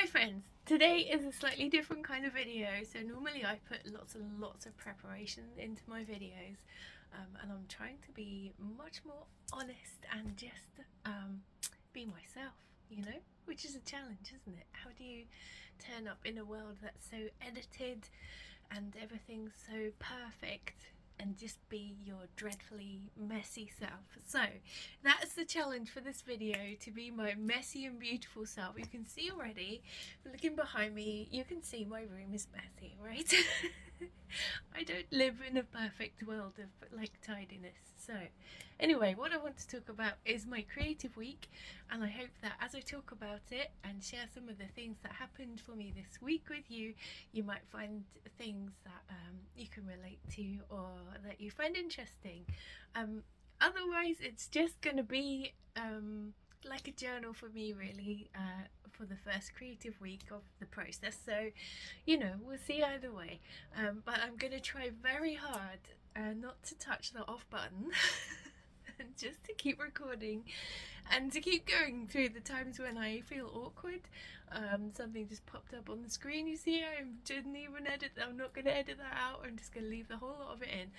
Hi friends, today is a slightly different kind of video. So normally I put lots and lots of preparation into my videos, and I'm trying to be much more honest and just be myself, which is a challenge, isn't it? How do you turn up in a world that's so edited and everything's so perfect and just be your dreadfully messy self? So that's the challenge for this video, to be my messy and beautiful self. You can see already, looking behind me, you can see my room is messy, right? I don't live in a perfect world of tidiness. So anyway, what I want to talk about is my creative week, and I hope that as I talk about it and share some of the things that happened for me this week with you, you might find things that you can relate to or that you find interesting. Otherwise, it's just going to be like a journal for me, really, for the first creative week of the process. So, we'll see either way. But I'm going to try very hard not to touch the off button. And just to keep recording and to keep going through the times when I feel awkward. Something just popped up on the screen, you see. I didn't even edit. I'm not going to edit that out. I'm just going to leave the whole lot of it in.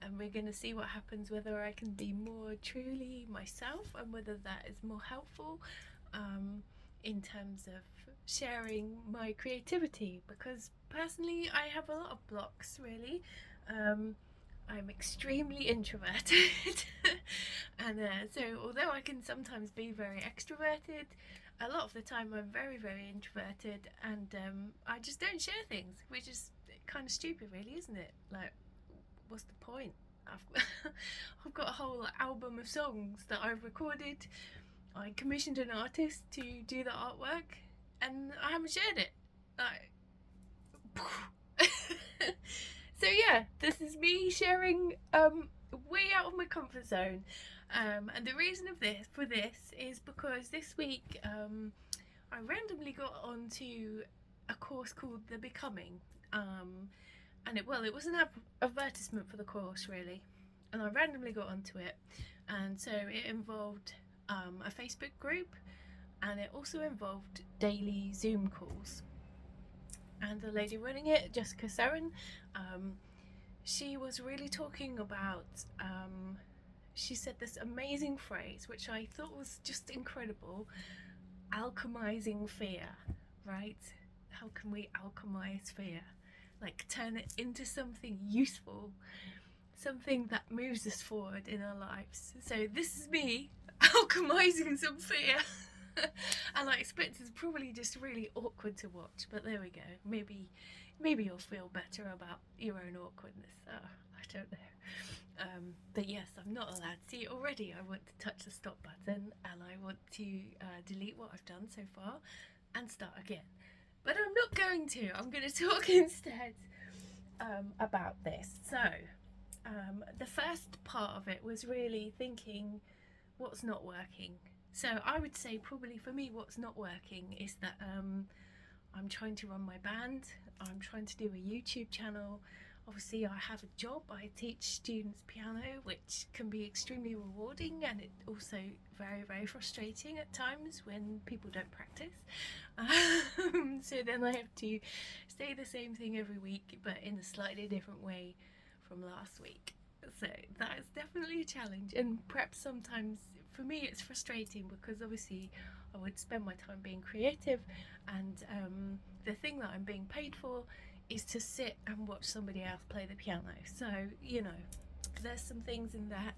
And we're going to see what happens, whether I can be more truly myself and whether that is more helpful in terms of sharing my creativity, because personally I have a lot of blocks, really. I'm extremely introverted and so although I can sometimes be very extroverted, a lot of the time I'm very, very introverted, and I just don't share things, which is kind of stupid, really, isn't it? Like, what's the point? I've got a whole album of songs that I've recorded. I commissioned an artist to do the artwork and I haven't shared it. So yeah, this is me sharing way out of my comfort zone, and the reason for this is because this week I randomly got onto a course called The Becoming, and it was an advertisement for the course, really, and I randomly got onto it, and so it involved a Facebook group, and it also involved daily Zoom calls. And the lady running it, Jessica Saren, she was really talking about, she said this amazing phrase, which I thought was just incredible: alchemizing fear, right? How can we alchemize fear? Like, turn it into something useful, something that moves us forward in our lives. So this is me alchemizing some fear. And I expect it's probably just really awkward to watch, but there we go. Maybe you'll feel better about your own awkwardness. I don't know. But yes, I'm not allowed. See, already I want to touch the stop button, and I want to delete what I've done so far and start again. But I'm not going to. I'm going to talk instead about this. So the first part of it was really thinking what's not working. So I would say probably for me what's not working is that I'm trying to run my band, I'm trying to do a YouTube channel. Obviously I have a job, I teach students piano, which can be extremely rewarding, and it's also very, very frustrating at times when people don't practice. So then I have to say the same thing every week, but in a slightly different way from last week. So that is definitely a challenge, and perhaps sometimes for me it's frustrating because obviously I would spend my time being creative, and the thing that I'm being paid for is to sit and watch somebody else play the piano. So there's some things in that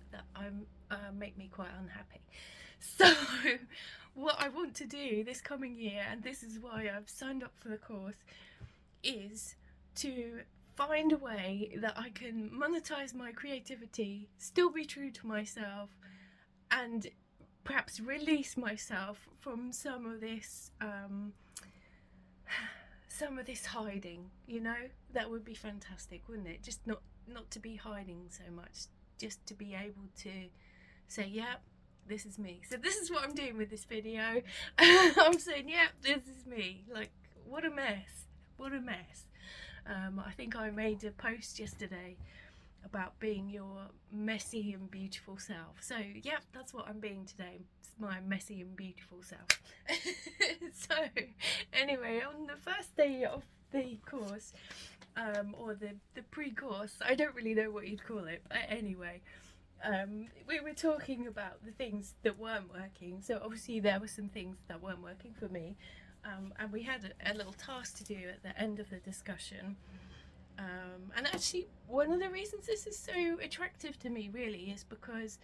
make me quite unhappy. So what I want to do this coming year, and this is why I've signed up for the course, is to find a way that I can monetize my creativity, still be true to myself, and perhaps release myself from some of this hiding. That would be fantastic, wouldn't it? Just not to be hiding so much, just to be able to say, yeah, this is me. So this is what I'm doing with this video. I'm saying, yeah, this is me. Like, what a mess, I think I made a post yesterday about being your messy and beautiful self. So yeah, that's what I'm being today. It's my messy and beautiful self. So anyway, first day of the course, or the pre-course, I don't really know what you'd call it, but anyway, we were talking about the things that weren't working. So obviously there were some things that weren't working for me, and we had a little task to do at the end of the discussion. And actually, one of the reasons this is so attractive to me really is because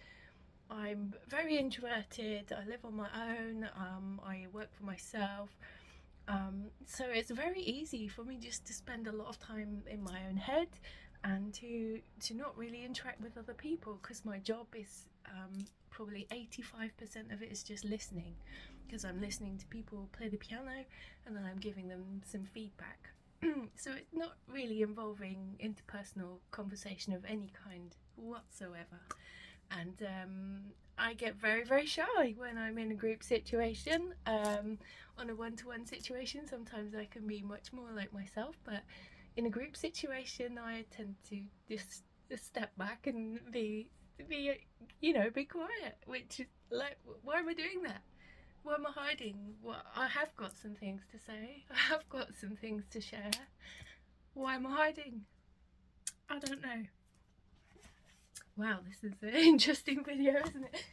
I'm very introverted. I live on my own. I work for myself. So it's very easy for me just to spend a lot of time in my own head and to not really interact with other people, because my job is probably 85% of it is just listening, because I'm listening to people play the piano and then I'm giving them some feedback. So it's not really involving interpersonal conversation of any kind whatsoever. And I get very, very shy when I'm in a group situation. On a one-to-one situation, sometimes I can be much more like myself, but in a group situation, I tend to just step back and be quiet. Which is like, why am I doing that? Why am I hiding? Well, I have got some things to say. I have got some things to share. Why am I hiding? I don't know. Wow, this is an interesting video, isn't it?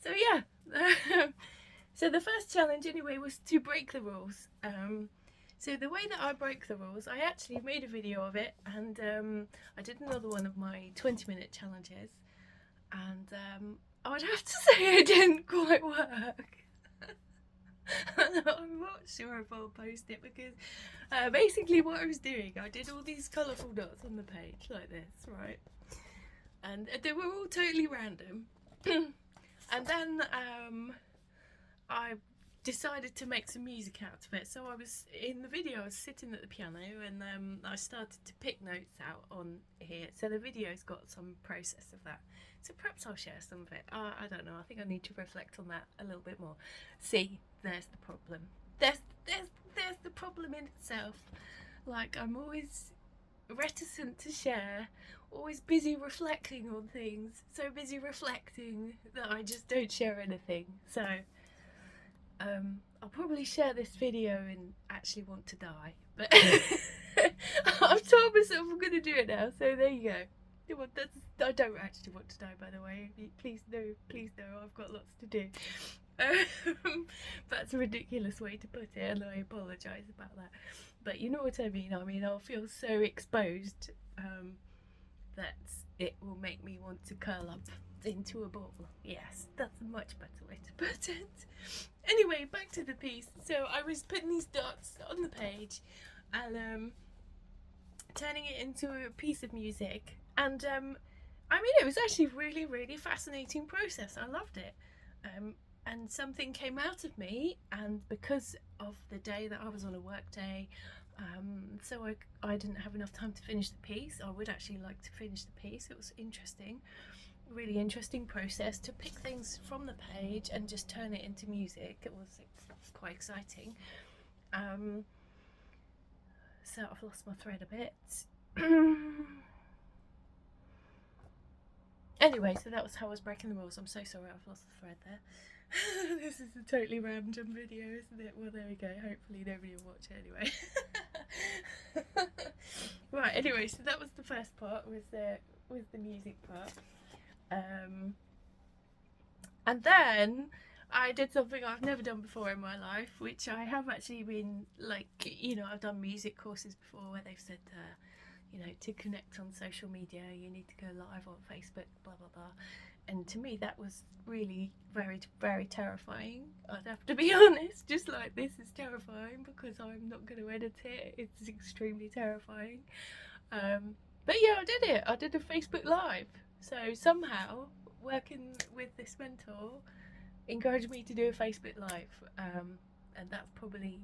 So yeah. So the first challenge anyway was to break the rules. So the way that I broke the rules, I actually made a video of it, and I did another one of my 20-minute challenges, and I would have to say it didn't quite work. I'm not sure if I'll post it, because basically what I was doing, I did all these colourful dots on the page like this, right? And they were all totally random. And then I decided to make some music out of it. So I was, in the video, I was sitting at the piano, and I started to pick notes out on here. So the video's got some process of that. So perhaps I'll share some of it. I don't know. I think I need to reflect on that a little bit more. See, there's the problem. There's the problem in itself. Like, I'm always reticent to share, always busy reflecting on things. So busy reflecting that I just don't share anything. So I'll probably share this video and actually want to die. But I've told myself I'm going to do it now. So there you go. I don't actually want to die, by the way. Please no, I've got lots to do. That's a ridiculous way to put it, and I apologise about that. But you know what I mean. I mean, I'll feel so exposed that it will make me want to curl up into a ball. Yes, that's a much better way to put it. Anyway, back to the piece. So I was putting these dots on the page and turning it into a piece of music. And I mean, it was actually a really, really fascinating process. I loved it. And something came out of me, and because of the day that I was on a work day, so I didn't have enough time to finish the piece. I would actually like to finish the piece. It was interesting, really interesting process to pick things from the page and just turn it into music. It was quite exciting. So I've lost my thread a bit. Anyway, so that was how I was breaking the rules. I'm so sorry, I've lost the thread there. This is a totally random video, isn't it? Well, there we go. Hopefully nobody will watch it anyway. Right, anyway, so that was the first part, was the music part. And then I did something I've never done before in my life, which I have actually been, like, you know, I've done music courses before where they've said, you know, to connect on social media, you need to go live on Facebook, blah, blah, blah. And to me, that was really very, very terrifying. I'd have to be honest, just like this is terrifying because I'm not going to edit it. It's extremely terrifying. But yeah, I did it. I did a Facebook Live. So somehow, working with this mentor encouraged me to do a Facebook Live. And that's probably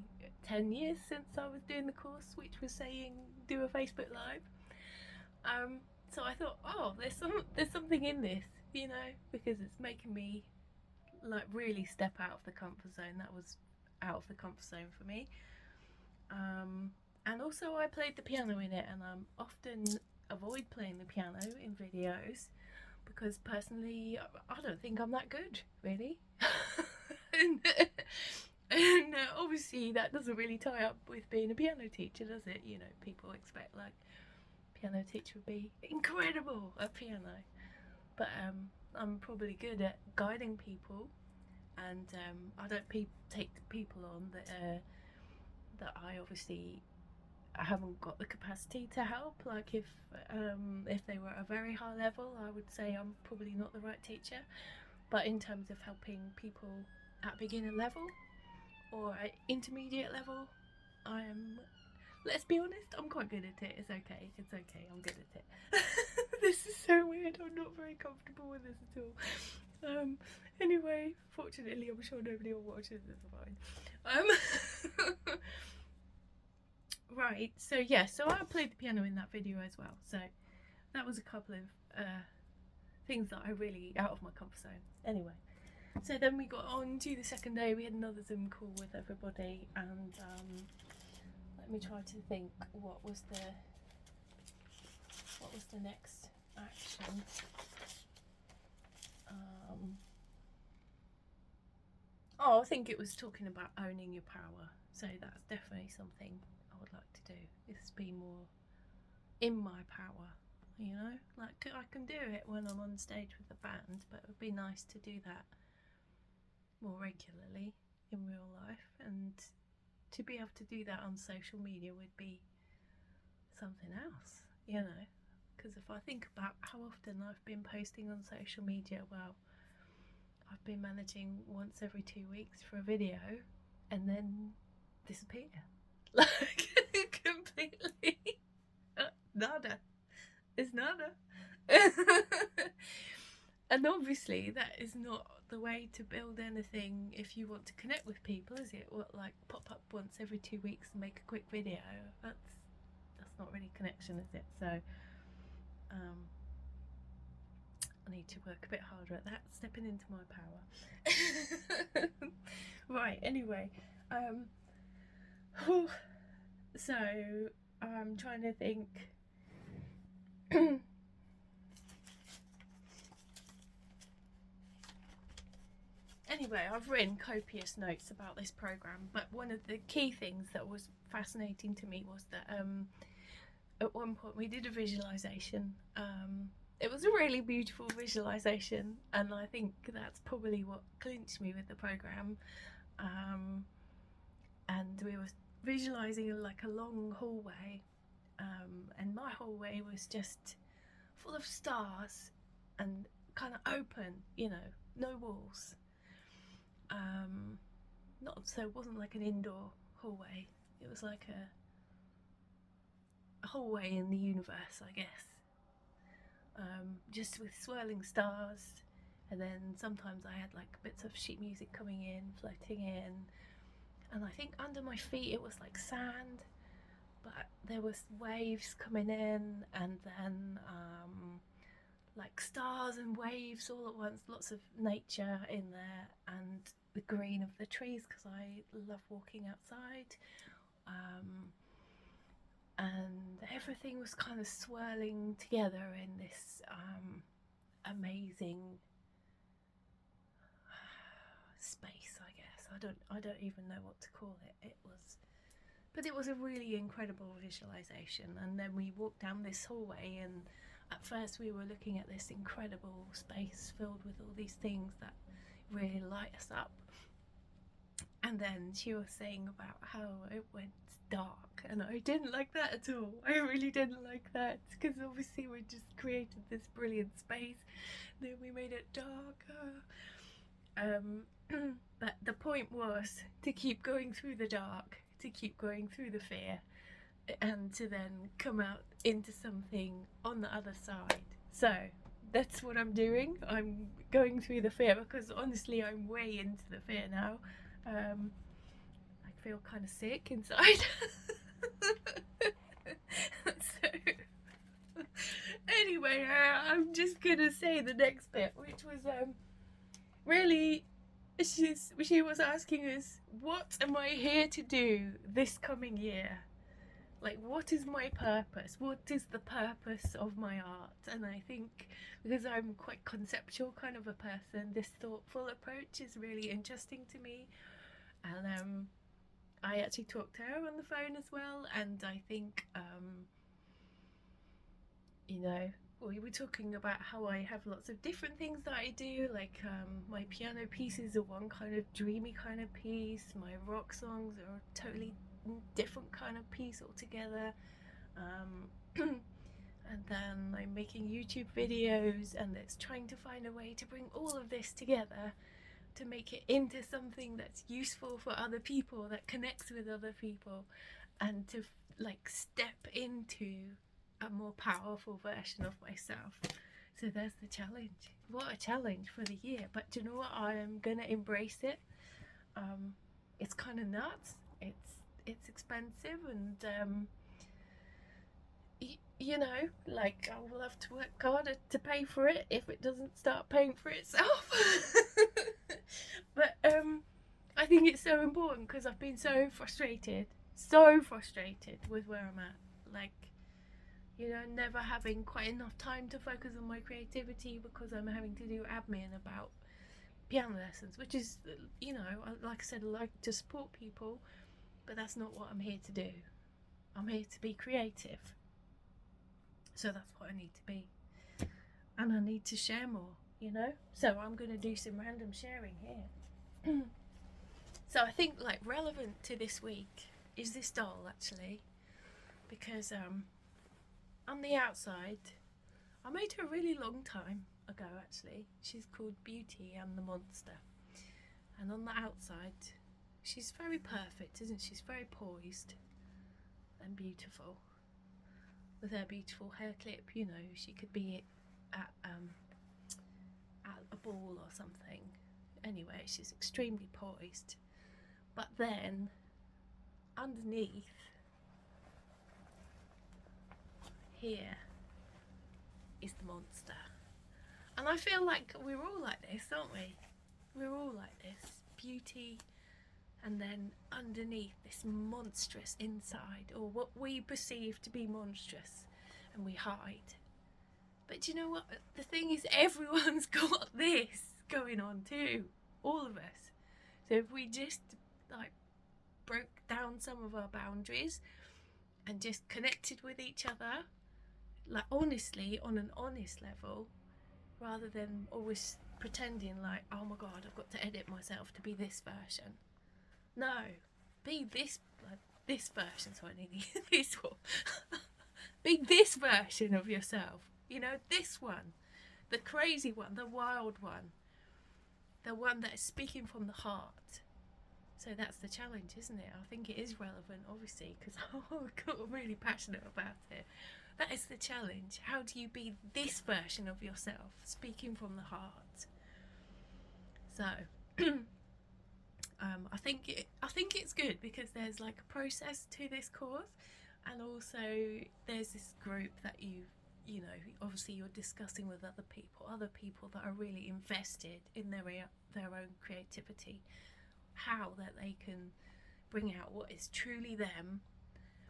10 years since I was doing the course, which was saying do a Facebook Live. So I thought, oh, there's something in this, you know, because it's making me like really step out of the comfort zone. That was out of the comfort zone for me. And also I played the piano in it, and I often avoid playing the piano in videos because personally I don't think I'm that good, really. And obviously that doesn't really tie up with being a piano teacher, does it? You know, people expect like piano teacher would be incredible at piano, but I'm probably good at guiding people, and I don't take people on that I obviously haven't got the capacity to help. Like if they were at a very high level, I would say I'm probably not the right teacher. But in terms of helping people at beginner level or at intermediate level, I am, let's be honest, I'm quite good at it. It's okay, I'm good at it. This is so weird, I'm not very comfortable with this at all. Anyway, fortunately I'm sure nobody will watch this, it's fine. Right, so yeah, so I played the piano in that video as well, so that was a couple of things that I really out of my comfort zone. Anyway, so then we got on to the second day. We had another Zoom call with everybody, and let me try to think what was the next action. I think it was talking about owning your power. So that's definitely something I would like to do, is be more in my power. You know, like I can do it when I'm on stage with the band, but it would be nice to do that more regularly in real life, and to be able to do that on social media would be something else, you know, because if I think about how often I've been posting on social media, well, I've been managing once every 2 weeks for a video and then disappear, like completely. Nada. It's nada. And obviously that is not the way to build anything if you want to connect with people, is it? What, like pop up once every 2 weeks and make a quick video? That's not really connection, is it? So I need to work a bit harder at that, stepping into my power. Right, anyway, so I'm trying to think. Anyway, I've written copious notes about this program, but one of the key things that was fascinating to me was that at one point we did a visualization. It was a really beautiful visualization, and I think that's probably what clinched me with the program. And we were visualizing like a long hallway, and my hallway was just full of stars and kind of open, you know, no walls. It wasn't like an indoor hallway. It was like a hallway in the universe, I guess. Just with swirling stars, and then sometimes I had like bits of sheet music coming in, floating in, and I think under my feet it was like sand, but there was waves coming in, and then like stars and waves all at once, lots of nature in there, and the green of the trees, because I love walking outside, and everything was kind of swirling together in this amazing space, I guess. I don't even know what to call it. But it was a really incredible visualization. And then we walked down this hallway, and at first we were looking at this incredible space filled with all these things that really light us up. And then she was saying about how it went dark, and I didn't like that at all. I really didn't like that, because obviously we just created this brilliant space, then we made it darker. But the point was to keep going through the dark, to keep going through the fear, and to then come out into something on the other side. So that's what I'm doing. I'm going through the fear, because honestly I'm way into the fear now. I feel kind of sick inside. So anyway, I'm just gonna say the next bit, which was really, she was asking us, what am I here to do this coming year? Like, what is my purpose? What is the purpose of my art? And I think because I'm quite conceptual kind of a person, this thoughtful approach is really interesting to me. And I actually talked to her on the phone as well, and I think you know, we were talking about how I have lots of different things that I do, like my piano pieces are one kind of dreamy kind of piece, my rock songs are a totally different kind of piece altogether. And then I'm making YouTube videos, and it's trying to find a way to bring all of this together to make it into something that's useful for other people, that connects with other people, and to like step into a more powerful version of myself. So there's the challenge. What a challenge for the year. But do you know what? I'm gonna embrace it. It's kind of nuts. It's expensive, and you know, like, I will have to work harder to pay for it if it doesn't start paying for itself. But I think it's so important because I've been so frustrated with where I'm at. Like, you know, never having quite enough time to focus on my creativity because I'm having to do admin about piano lessons, which is, you know, like I said, I like to support people, but that's not what I'm here to do. I'm here to be creative. So that's what I need to be. And I need to share more, you know? So I'm going to do some random sharing here. So I think, like, relevant to this week is this doll, actually. Because on the outside, I made her a really long time ago, actually. She's called Beauty and the Monster. And on the outside, she's very perfect, isn't she? She's very poised and beautiful. With her beautiful hair clip, you know, she could be at a ball or something. Anyway, she's extremely poised. But then, underneath here is the monster. And I feel like we're all like this, aren't we? We're all like this. Beauty, and then underneath this monstrous inside, or what we perceive to be monstrous, and we hide. But do you know what? The thing is, everyone's got this going on too. All of us. So if we just like broke down some of our boundaries and just connected with each other, like honestly, on an honest level, rather than always pretending like, oh my god, I've got to edit myself to be this version. No, be this version. So I need this one. Be this version of yourself. You know, this one, the crazy one, the wild one, the one that is speaking from the heart. So that's the challenge, isn't it? I think it is relevant, obviously, because I'm really passionate about it. That is the challenge. How do you be this version of yourself, speaking from the heart? So, I think it's good because there's like a process to this course, and also there's this group that you know, obviously you're discussing with other people that are really invested in their own creativity, how that they can bring out what is truly them,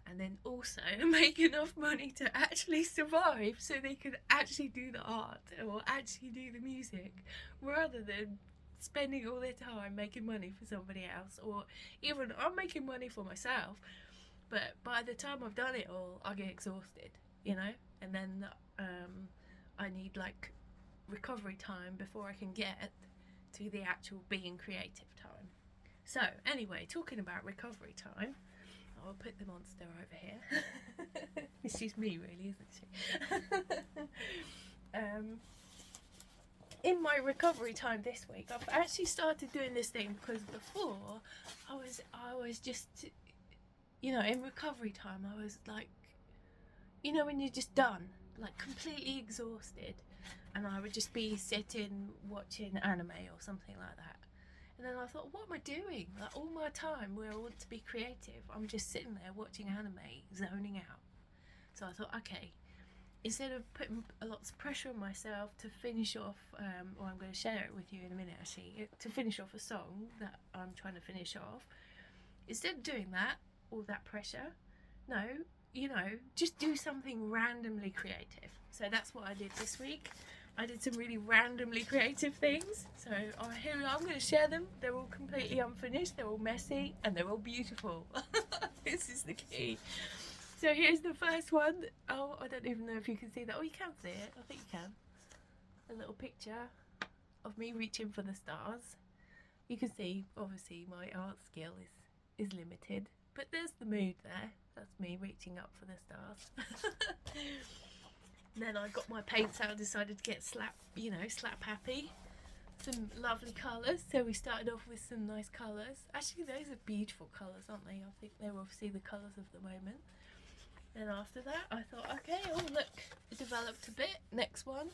and then also make enough money to actually survive so they can actually do the art or actually do the music, rather than spending all their time making money for somebody else. Or even I'm making money for myself, but by the time I've done it all, I get exhausted, you know, and then I need like recovery time before I can get to the actual being creative time. So anyway, talking about recovery time, I'll put the monster over here. It's just me, really, isn't she? In my recovery time this week, I've actually started doing this thing, because before I was just, you know, in recovery time I was like, you know, when you're just done, like completely exhausted, and I would just be sitting watching anime or something like that. And then I thought, what am I doing? Like, all my time where I want to be creative, I'm just sitting there watching anime, zoning out. So I thought, okay, instead of putting a lot of pressure on myself to finish off, or I'm going to share it with you in a minute actually, to finish off a song that I'm trying to finish off, instead of doing that, all that pressure, no, you know, just do something randomly creative. So that's what I did this week. I did some really randomly creative things. So here I'm going to share them. They're all completely unfinished, they're all messy, and they're all beautiful. This is the key. So here's the first one. Oh, I don't even know if you can see that. Oh, you can see it. I think you can. A little picture of me reaching for the stars. You can see, obviously, my art skill is limited. But there's the mood there. That's me reaching up for the stars. Then I got my paints out, decided to get slap happy. Some lovely colours. So we started off with some nice colours. Actually, those are beautiful colours, aren't they? I think they're obviously the colours of the moment. Then after that, I thought, okay, oh look, it developed a bit. Next one,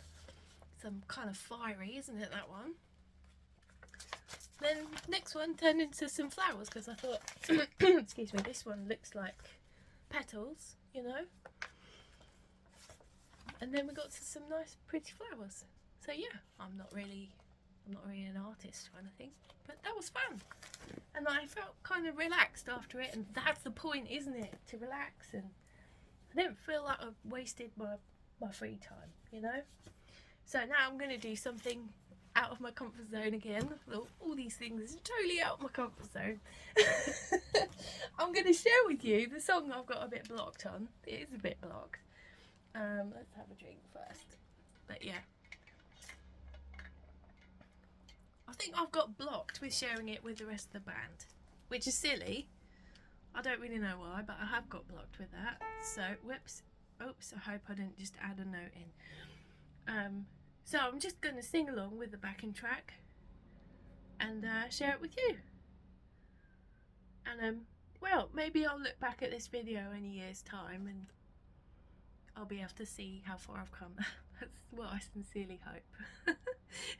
some kind of fiery, isn't it, that one? Then next one turned into some flowers because I thought, excuse me, this one looks like petals, you know. And then we got to some nice pretty flowers. So yeah, I'm not really an artist or anything, but that was fun. And I felt kind of relaxed after it, and that's the point, isn't it? To relax, and I didn't feel like I wasted my free time, you know. So now I'm going to do something out of my comfort zone again. Well, all these things are totally out of my comfort zone. I'm going to share with you the song I've got a bit blocked on. It is a bit blocked. Let's have a drink first. But yeah, I think I've got blocked with sharing it with the rest of the band, which is silly. I don't really know why, but I have got blocked with that. So, whoops. Oops, I hope I didn't just add a note in. So I'm just going to sing along with the backing track and share it with you. And well, maybe I'll look back at this video in a year's time and I'll be able to see how far I've come. That's what I sincerely hope.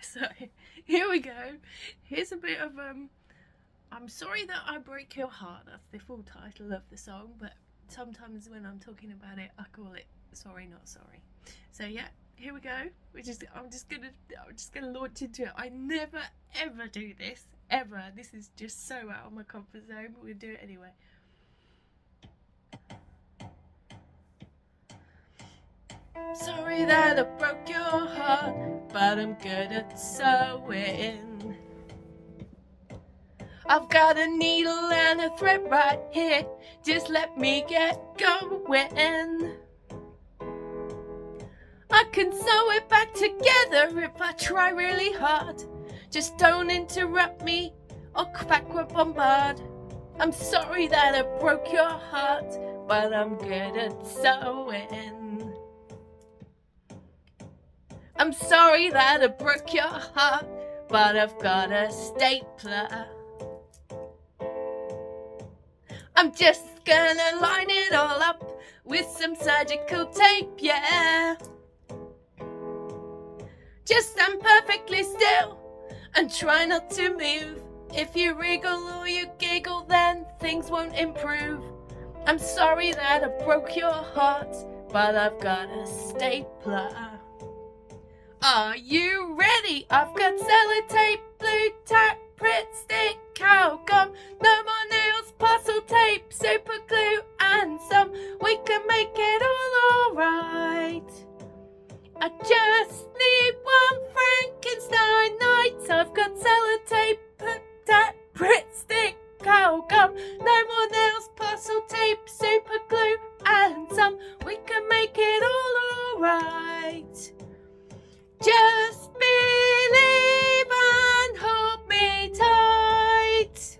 So here we go. Here's a bit of I'm sorry that I broke your heart. That's the full title of the song, but sometimes when I'm talking about it, I call it Sorry Not Sorry. So yeah, here we go. I'm just gonna launch into it. I never ever do this ever. This is just so out of my comfort zone, but we'll do it anyway. Sorry that I broke your heart, but I'm good at sewing. I've got a needle and a thread right here, just let me get going. I can sew it back together if I try really hard. Just don't interrupt me or backward bombard. I'm sorry that I broke your heart, but I'm good at sewing. I'm sorry that I broke your heart, but I've got a stapler. I'm just gonna line it all up with some surgical tape, yeah. Just stand perfectly still and try not to move. If you wriggle or you giggle, then things won't improve. I'm sorry that I broke your heart, but I've got a stapler. Are you ready? I've got sellotape, blue tack, Pritt stick, cow gum, no more nails, parcel tape, super glue, and some. We can make it all alright. I just need one Frankenstein night. I've got sellotape, put that Pritt stick, cow gum, no more nails, parcel tape, super glue, and some. We can make it all alright. Just believe and hold me tight.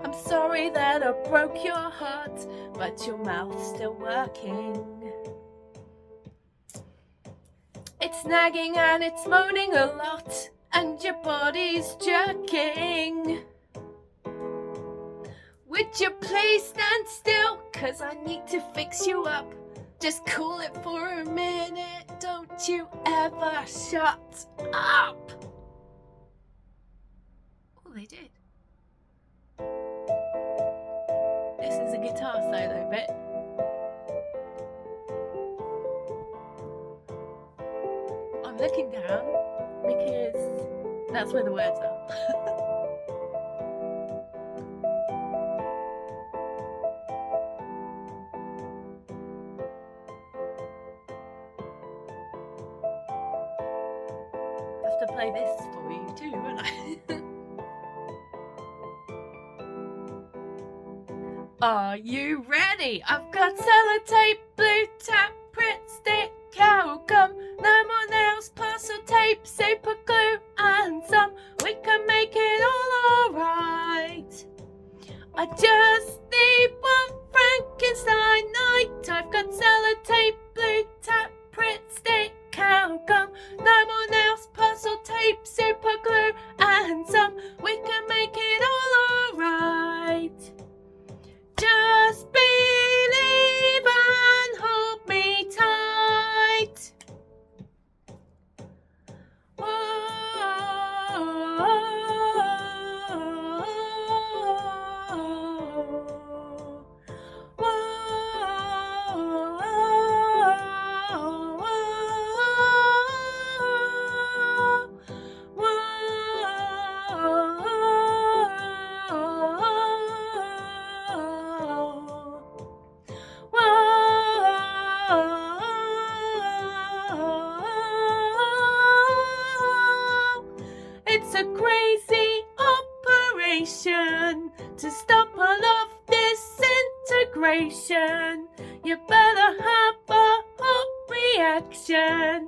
I'm sorry that I broke your heart, but your mouth's still working. It's nagging and it's moaning a lot, and your body's jerking. Would you please stand still, 'cause I need to fix you up. Just cool it for a minute, don't you ever shut up. Oh, they did. This is a guitar solo bit. I'm looking down because that's where the words are. play this for you too, won't I? Are you ready? I've got sellotape, blue tap, print stick, cow gum, no more nails, parcel tape, super glue, and some. We can make it all alright. I just need one Frankenstein night. I've got sellotape, blue tap, print stick, cow gum, no more nails, parcel tape, super glue, and some. We can make it all alright. Just believe and hold me tight. It's a crazy operation to stop all of disintegration. You better have a hot reaction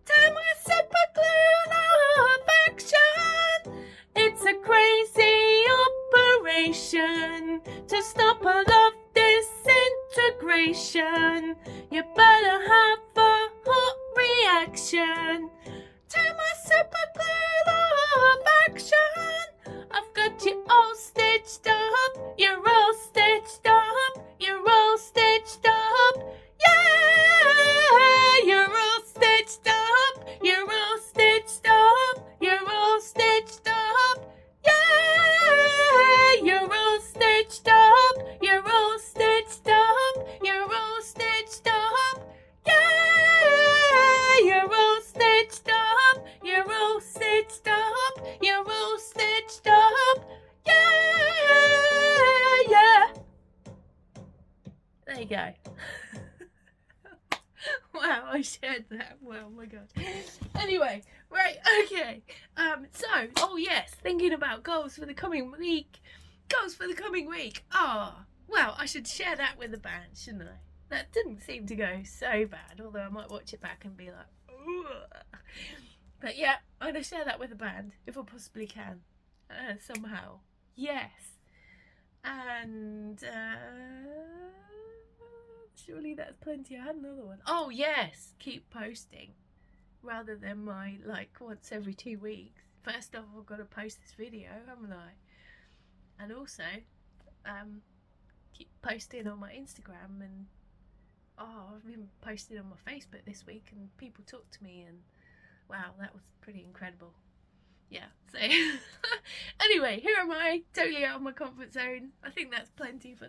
to my super glue law of action. It's a crazy operation to stop all of disintegration. You better have a hot reaction to my super glue law of action. I've got you all stitched up. You're all stitched up. You're all stitched up. Yeah, you're all stitched up. You're all stitched up. You're all stitched up. Yeah, you're all stitched up. You're all stitched up. You're all stitched up. Yeah, you're all stitched up. You're all stitched up. You're all stitched up. Yeah, yeah. There you go. Wow, I shared that. Well, my God. Anyway, right, okay. Oh yes, thinking about goals for the coming week. Goals for the coming week. Well, I should share that with the band, shouldn't I? That didn't seem to go so bad, although I might watch it back and be like, ugh. But yeah, I'm going to share that with the band, if I possibly can, somehow. Yes. And, surely that's plenty. I had another one. Oh, yes, keep posting, rather than my, once every 2 weeks. First off, I've got to post this video, haven't I? And also, keep posting on my Instagram, and I've been posting on my Facebook this week, and people talk to me, and wow, that was pretty incredible. Yeah, so anyway, here am I, totally out of my comfort zone. I think that's plenty for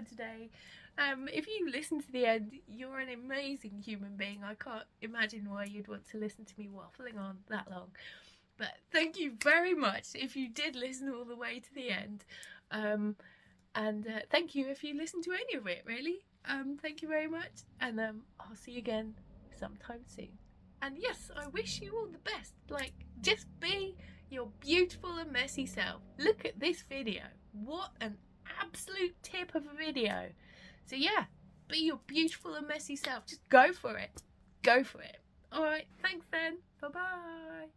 today. If you listen to the end, you're an amazing human being. I can't imagine why you'd want to listen to me waffling on that long. But thank you very much if you did listen all the way to the end. And thank you if you listened to any of it, really. Thank you very much. And I'll see you again sometime soon. And yes, I wish you all the best. Just be your beautiful and messy self. Look at this video. What an absolute tip of a video. So yeah, be your beautiful and messy self. Just go for it. Go for it. Alright, thanks then. Bye-bye.